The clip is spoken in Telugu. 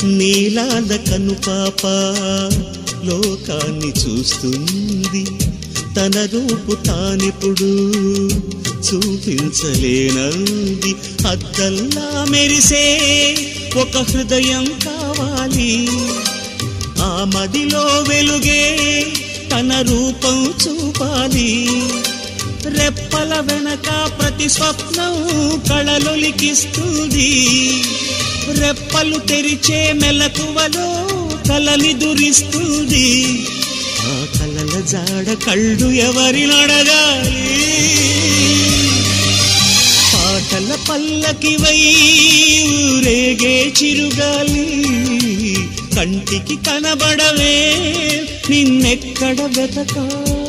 నీలాల కనుపాప లోకాన్ని చూస్తుంది, తన రూపు తానిప్పుడు చూపించలేనంది. అద్దల్లా మెరిసే ఒక హృదయం కావాలి, ఆ మదిలో వెలుగే తన రూపం చూపాలి. రెప్పల వెనక ప్రతి స్వప్నం కళలొలికిస్తుంది, రెప్పలు తెరిచే మెలకువలో కలని దురిస్తుంది. ఆ కలల జాడ కళ్ళు ఎవరినడగాలి? పాటల పల్లకివై ఊరేగే చిరుగాలి, కంటికి కనబడవే నిన్నెక్కడ వెతకాలి?